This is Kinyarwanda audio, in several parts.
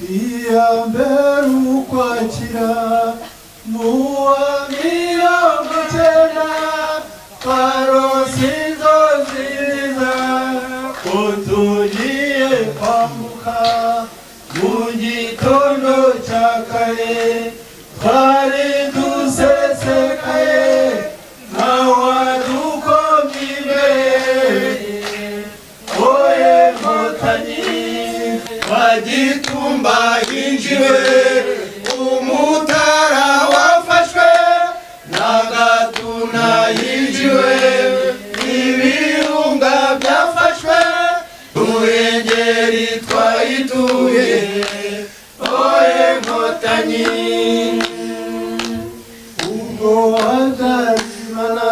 iya mbere ukwakira mu wa mirongo icyenda twarose inzozi nziza ko tugiye kwambuka mu gitondo cya kare twari dusesekaye ntawadukomye imbere oye Nkotanyi Gitumba hinjiwe umutara wafashwe na Gatuna hinjiwe ibirunga byafashwe Ruhengeri twayituye oye Nkotanyi ubwo azazimana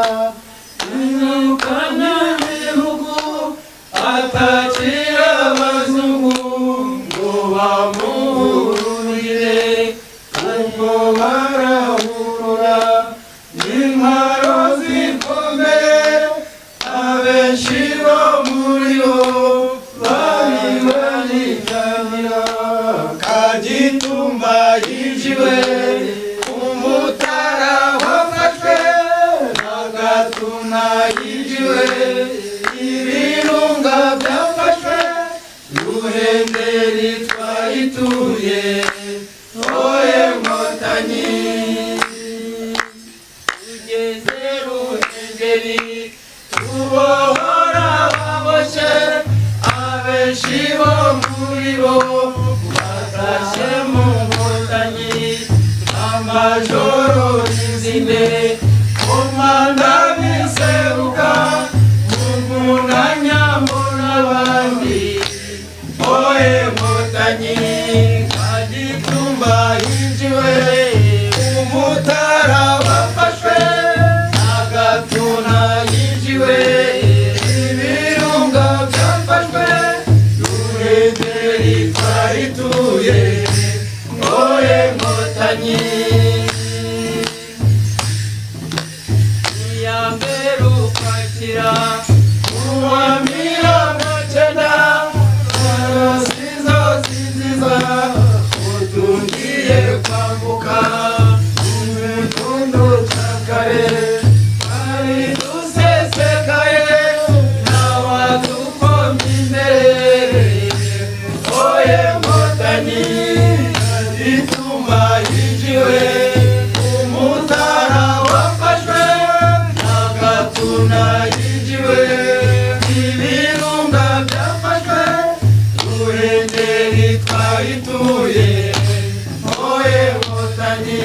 irukana ibihugu atakira abazungu bamurire ubwo barahurura intwaro zikomeye abenshi bo muri bo bari baritangira Kagitumba yinjiwe umutara wafashwe na Gatuna yinjiwe ibirunga byafashwe Ruhengeri twayituye oye Nkotanyi tugeze Ruhengeri tubohora ababoshye abenshi bo muri bo batashye mu Nkotanyi amajoro y'izinde komanda biseruka muvunanya n'abandi oye Nkotanyi Kagitumba hinjiwe umutara wafashwe na Gatuna hinjiwe ibirunga byafashwe Ruhengeri twayituye oye Nkotanyi iya mbere ukwakira uwa mirongo icyenda utungiye kwambuka umukondo cya kare twari dusesekaye ntawadukomye imbere oye Nkotanyi Kagitumba hinjiwe umutara wafashwe na Gatuna hinjiwe ibirunga byafashwe Ruhengeri twayituye oye Nkotanyi